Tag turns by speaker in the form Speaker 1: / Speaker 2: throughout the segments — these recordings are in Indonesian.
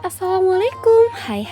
Speaker 1: Assalamualaikum. Hai,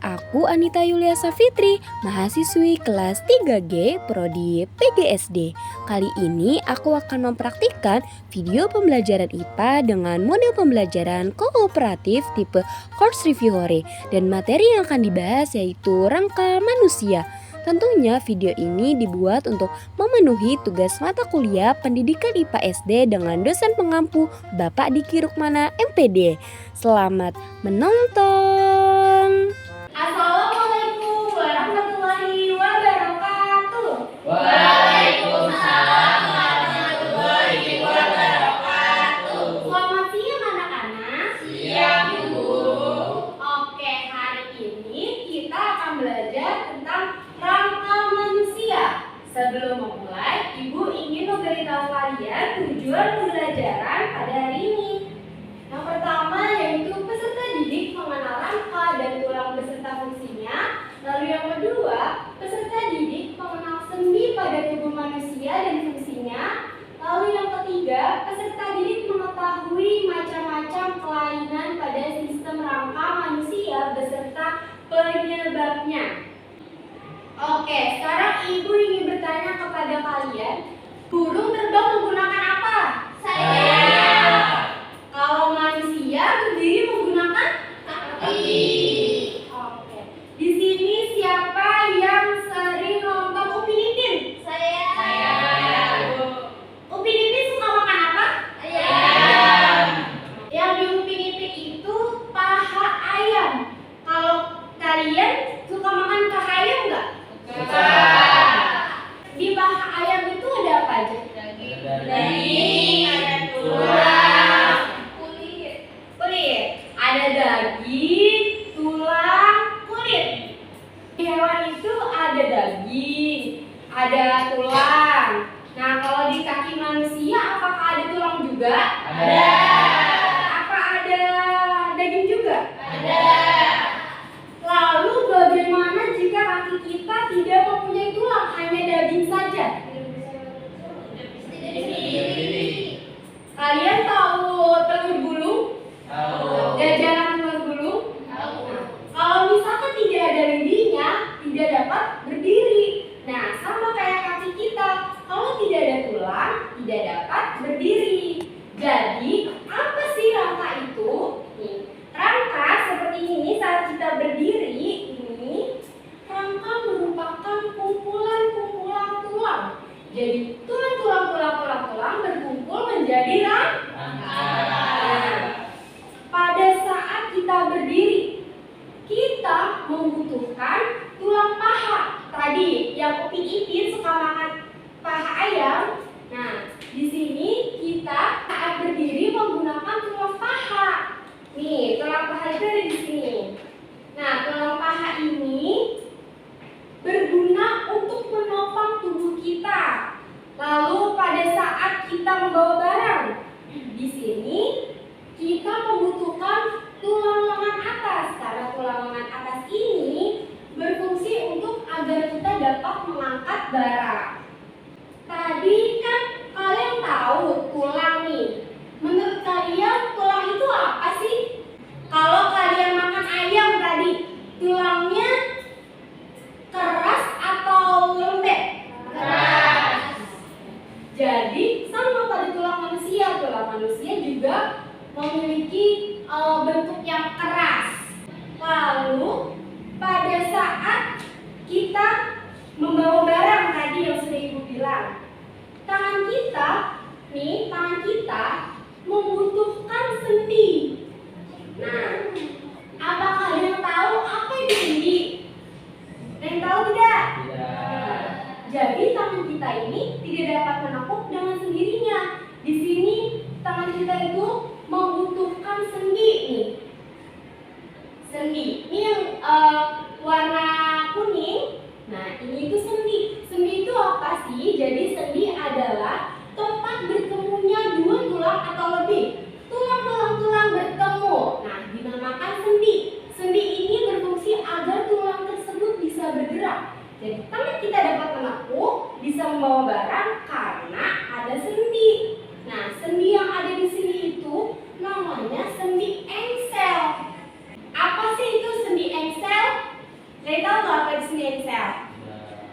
Speaker 1: aku Anita Yulia Safitri, mahasiswi kelas 3G Prodi PGSD. Kali ini aku akan mempraktikkan video pembelajaran IPA dengan model pembelajaran kooperatif tipe course review hore. Dan materi yang akan dibahas yaitu rangka manusia. Tentunya video ini dibuat untuk memenuhi tugas mata kuliah pendidikan IPA SD dengan dosen pengampu Bapak Diki Rukmana MPD. Selamat menonton.
Speaker 2: Assalamualaikum warahmatullahi wabarakatuh.
Speaker 3: Waalaikumsalam warahmatullahi wabarakatuh.
Speaker 2: Selamat siang anak-anak.
Speaker 3: Siang, Bu.
Speaker 2: Oke, hari ini kita akan belajar tentang rangka manusia. Sebelum memulai, Ibu ingin memberitahu kalian tujuan pembelajaran pada hari ini. Yang pertama yaitu peserta didik mengenal rangka dan tulang beserta fungsinya. Lalu yang kedua, peserta didik mengenal sendi pada tubuh manusia dan fungsinya. Lalu yang ketiga, peserta didik mengetahui macam-macam kelainan pada sistem rangka manusia beserta penyebabnya. Oke, sekarang Ibu ingin bertanya kepada kalian, burung terbang menggunakan apa? Kalau manusia berdiri menggunakan kaki. Oke. Di sini siapa yang sering nonton Upin Ipin? Saya. Upin Ipin suka makan apa? Ayam. Yang di Upin Ipin itu paha ayam. Kalau kalian suka makan paha ayam nggak?
Speaker 3: Suka.
Speaker 2: Di paha ayam itu ada apa aja?
Speaker 3: Daging,
Speaker 2: ada tulang, kulit. Ada daging, tulang, kulit. Di hewan itu ada daging, ada tulang. Nah, kalau di kaki manusia apakah ada tulang juga?
Speaker 3: Ada.
Speaker 2: Apa ada daging juga?
Speaker 3: Ada.
Speaker 2: Lalu bagaimana jika kaki kita tidak mempunyai tulang, hanya daging saja? Kalian tahu telur gulung?
Speaker 3: Tahu.
Speaker 2: Jajanan telur gulung?
Speaker 3: Tahu.
Speaker 2: Kalau misalkan tidak ada lendinya, tidak dapat berdiri. Nah, sama kayak kaki kita. Kalau tidak ada tulang, tidak dapat berdiri. Jadi, apa sih rangka itu? Nih, rangka seperti ini saat kita berdiri, ini rangka merupakan kumpulan-kumpulan tulang. Jadi, tulang berkumpul menjadi rangka. Pada saat kita berdiri, kita membutuhkan tulang paha. Tadi yang Upin Ipin suka makan paha ayam. Nah, di sini kita saat berdiri menggunakan tulang paha. Nih, tulang paha itu ada di sini. Nah, tulang paha ini berguna untuk menopang tubuh kita. Lalu pada saat kita membawa barang, di sini kita membutuhkan tulang lengan atas, karena tulang lengan atas ini berfungsi untuk agar kita dapat mengangkat barang. Tadi kan kalian tahu tulang nih. Menurut kalian tulang itu apa sih? Kalau kalian makan ayam tadi, tulangnya keras atau lembek?
Speaker 3: Keras.
Speaker 2: Jadi sama pada tulang manusia juga memiliki bentuk yang keras. Lalu pada saat kita membawa barang tadi yang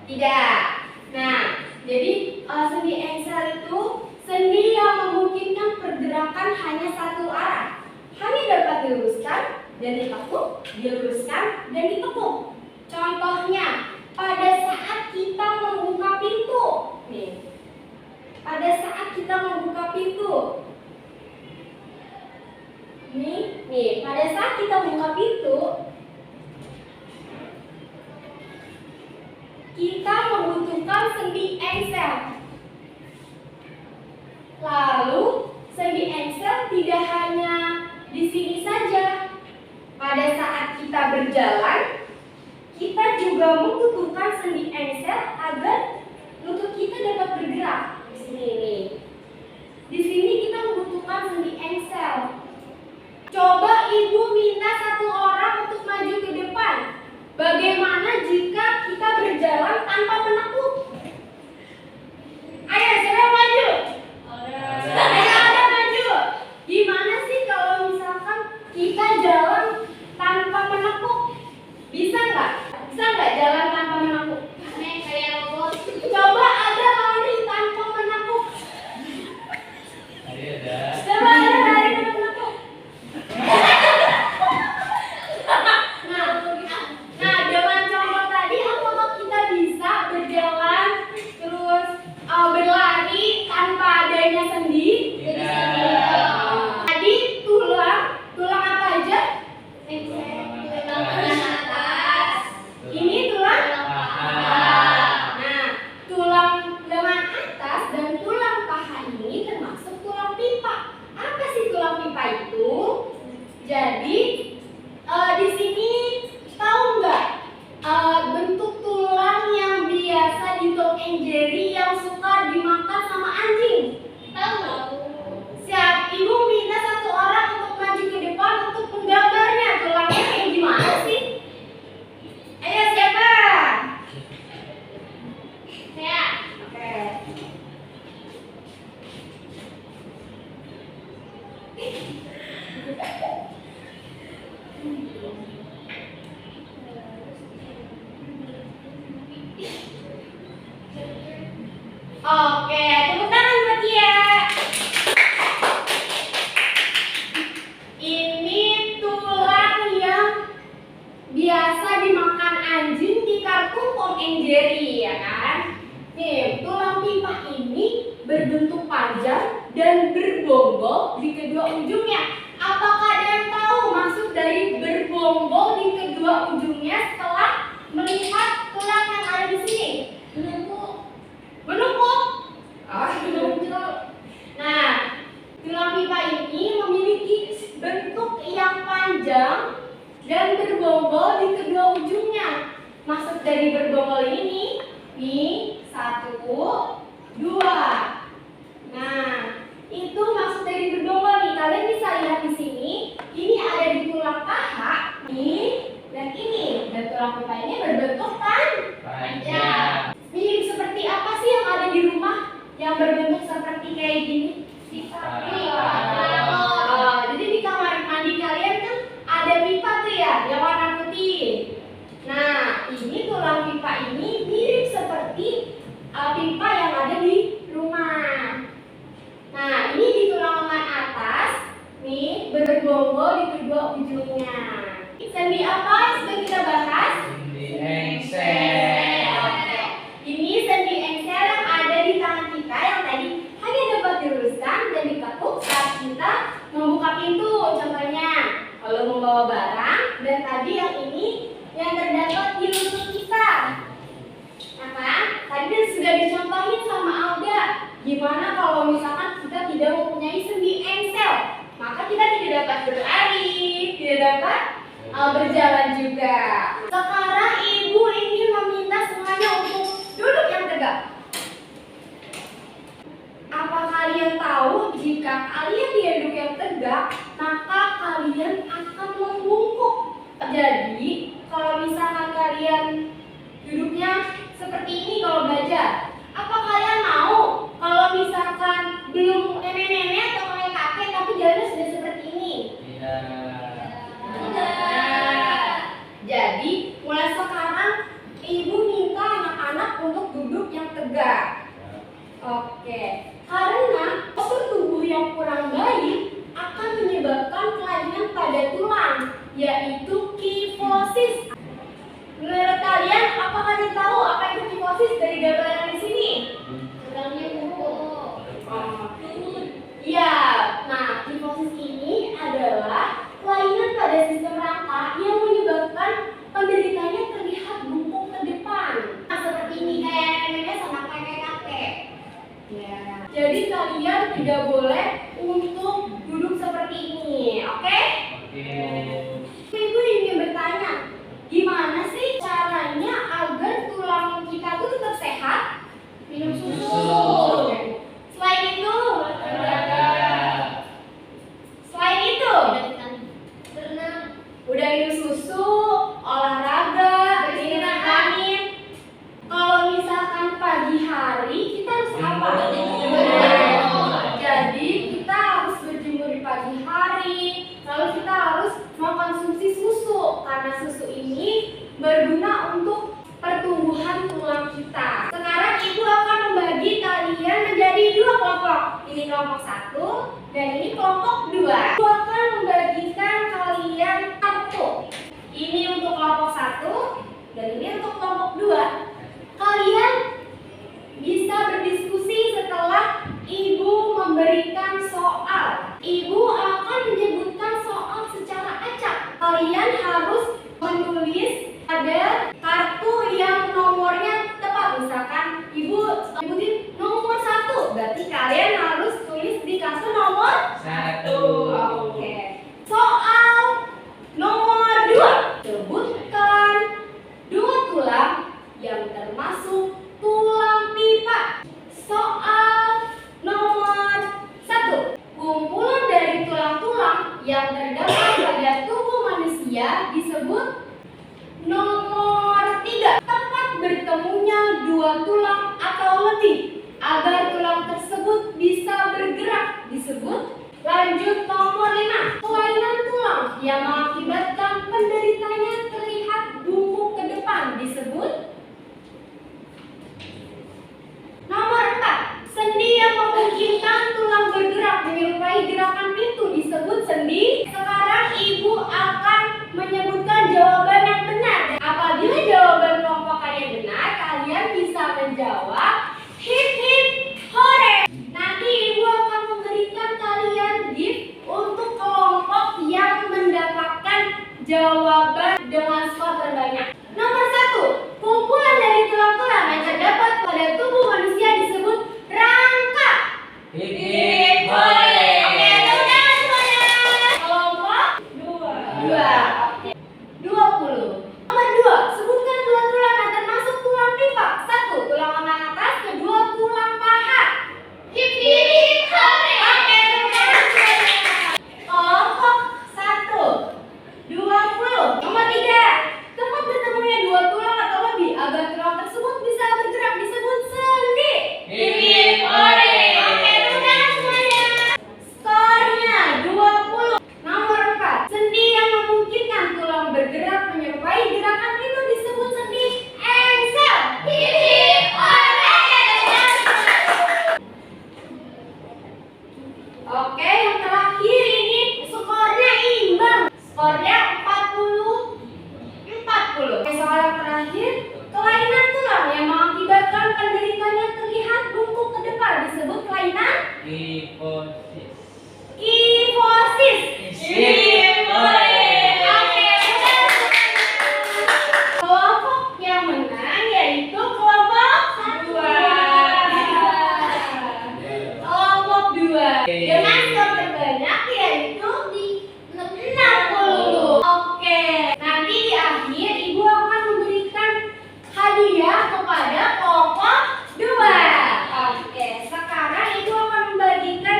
Speaker 2: Tidak. Nah, jadi sendi engsel itu sendi yang memungkinkan pergerakan hanya satu arah. Hanya dapat diluruskan dan ditekuk, diluruskan dan ditekuk. Contohnya, pada saat kita membuka pintu. Nih. Pada saat kita membuka pintu. Nih, pada saat kita membuka pintu, kita membutuhkan sendi engsel. Lalu, sendi engsel tidak hanya di sini saja. Pada saat kita berjalan, kita juga membutuhkan sendi engsel agar lutut kita dapat bergerak. Di sini nih. Di sini kita membutuhkan sendi engsel. Coba ibu minta satu orang untuk maju ke depan. Bagaimana jika kita berjalan tanpa menekuk? Ayo, siapa yang maju? Ayo, ada maju. Gimana sih kalau misalkan kita jalan tanpa menekuk? Bisa nggak? Bisa nggak jalan tanpa menekuk? Kayak robot. Coba ada lari tanpa menekuk.
Speaker 3: Ada.
Speaker 2: Coba ada lari tanpa menekuk. Nah, dengan contoh tadi, apakah kita bisa berjalan terus berlari tanpa adanya sendi?
Speaker 3: Tidak.
Speaker 2: Tadi tulang apa aja?
Speaker 3: Tulang
Speaker 2: atas. Ini tulang. Nah, tulang lengan atas dan tulang paha ini termasuk tulang pipa. Apa sih tulang pipa itu? Jadi di sini tahu nggak bentuk tulang yang biasa di Tom and Jerry yang suka dimakan sama anjing? Tahu nggak? Siap, ibu minta satu orang untuk maju ke depan untuk menggambarnya. Tulangnya kayak gimana sih? Ayo, siapa? Saya. Oke. Oke, tepuk tangan buat dia. Ini tulang yang biasa dimakan anjing di kartun Tom and Jerry, ya kan? Nih, tulang pipa ini berbentuk panjang dan berbonggol di kedua ujungnya. Apakah ada yang tahu maksud dari berbonggol di kedua ujungnya setelah melihat tulang yang ada di sini? Menumpuk. Nah, tulang pipa ini memiliki bentuk yang panjang dan berbonggol di kedua ujungnya. Maksud dari berbonggol ini, nih, 1, 2. Nah, itu maksud dari berbonggol nih. Kalian bisa lihat di sini, ini ada di tulang paha, nih, dan ini. Dan tulang pipa ini berbentuk panjang. Mirip seperti apa sih yang ada di rumah yang berbentuk seperti kayak gini? Pipa. Jadi di kamar mandi kalian kan ada pipa tuh ya, yang warna putih. Nah, ini tulang pipa ini mirip seperti pipa yang ada di rumah. Nah, ini di tulang lengan atas, nih berbonggol di kedua ujungnya. Sendi apa yang sedang kita bahas?
Speaker 3: Sendi engsel.
Speaker 2: Ini sendi engsel yang ada di tangan kita yang tadi hanya dapat diluruskan dan ditekuk saat kita membuka pintu. Contohnya, kalau membawa barang, dan tadi yang ini yang terdapat di lutut kita. Nah kan, tadi sudah dicontohin sama Alda. Gimana kalau misalkan kita tidak mempunyai sendi engsel? Maka kita tidak dapat berlari, tidak dapat berjalan juga. Sekarang ibu ingin meminta semuanya untuk duduk yang tegak. Apa kalian tahu jika kalian duduk yang tegak, maka kalian akan membungkuk. Jadi, kalau misalkan kalian duduknya seperti ini kalau belajar, apa kalian mau kalau misalkan belum nenek-nenek atau kakek-kakek tapi jalannya sudah seperti ini? Tidak. Jadi mulai sekarang ibu minta anak-anak semuanya tahu apa itu kifosis dari gambaran di sini? Ya, nah kifosis ini adalah kelainan pada sistem rangka yang menyebabkan penderitanya terlihat bungkuk ke depan. Nah, seperti ini kayak nenek sama kakek-kakek. Ya. Jadi kalian tidak boleh untuk duduk seperti ini, oke? Ibu ingin bertanya, gimana sih caranya agar tulang kita tuh tetap sehat? Minum susu. Selain itu, berenang. Udah minum susu, olahraga, minum vitamin. Kalau misalkan pagi hari kita harus apa? Jadi kita harus berjemur di pagi hari. Lalu kita harus mengkonsumsi susu karena susu ini berguna untuk pertumbuhan tulang kita. Sekarang ibu akan membagi kalian menjadi dua kelompok. Ini kelompok 1 dan ini kelompok 2. Ibu akan membagikan kalian kartu. Ini untuk kelompok 1 dan ini untuk kelompok 2. Kalian bisa berdiskusi setelah ibu memberikan soal. Ibu akan menyebutkan soal secara acak. Kalian harus menulis ada kartu yang nomornya tepat. Misalkan ibu nyebutin nomor 1, berarti kalian harus tulis di kartu nomor 1. Oke. Soal nomor 2. Sebutkan 2 tulang yang termasuk tulang pipa. Soal nomor 1. Kumpulan dari tulang-tulang yang terdapat pada tubuh manusia disebut. Nomor 3. Tempat bertemunya 2 tulang atau lebih agar tulang tersebut bisa bergerak disebut. Lanjut nomor 5. Kelainan tulang yang mengakibatkan penderitanya terlihat bungkuk ke depan disebut. Nomor 4. Sendi yang memungkinkan tulang bergerak menyerupai gerakan pintu disebut sendi. Sekarang ibu akan menyebutkan jawaban yang benar. Apabila jawaban kelompok kalian benar, kalian bisa menjawab hip hip hore. Nanti ibu akan memberikan kalian gift untuk kelompok yang mendapatkan jawaban dengan skor terbanyak. Nomor 1. Kumpulan dari tulang-tulang yang terdapat pada tubuh manusia disebut rangka.
Speaker 3: Hip hip hore.
Speaker 2: Oke, udah semuanya. Kelompok 2. 20. Nomor 2. Sebutkan 2 tulang yang termasuk tulang pipa. 1. Tulang lengan atas, kedua tulang paha. Hip hip hore. Oke, udah semuanya. Kelompok 1. 20. Nomor 3. Tempat bertemunya 2 tulang atau lebih agar tulang tersebut bisa bergerak disebut sendi.
Speaker 3: Hip hip hore.
Speaker 2: Oke, udah semuanya. Skornya 20. Nomor 4. Sendi yang memungkinkan tulang bergerak menyerupai gerakan itu disebut sendi engsel. Hip hip hore. Oke, yang terakhir ini skornya imbang. Skornya 40. Oke, soal yang terakhir, kelainan tulang yang mengakibatkan penderitanya terlihat bungkuk ke depan disebut kelainan
Speaker 3: Kifosis.
Speaker 2: kifosis.
Speaker 3: Hip hore.
Speaker 2: Oke, udah. Kelompok yang menang yaitu kelompok 2. Kelompok 2 dengan skor terbanyak yaitu di 60. Oke, nanti di akhir ibu akan memberikan hadiah kepada kelompok 2. Oke, sekarang ibu akan membagikan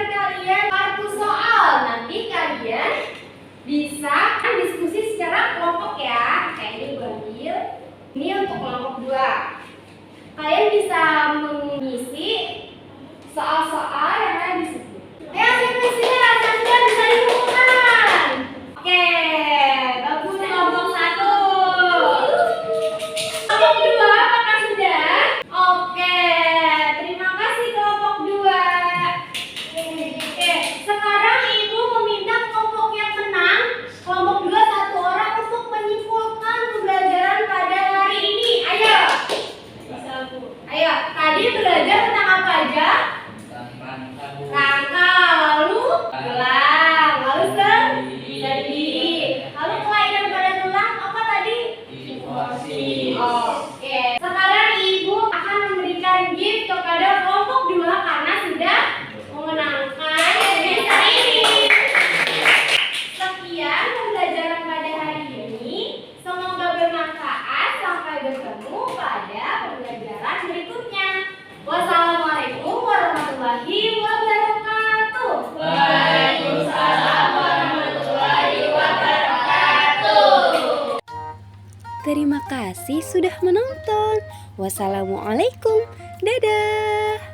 Speaker 1: Terima kasih sudah menonton. Wassalamualaikum. Dadah.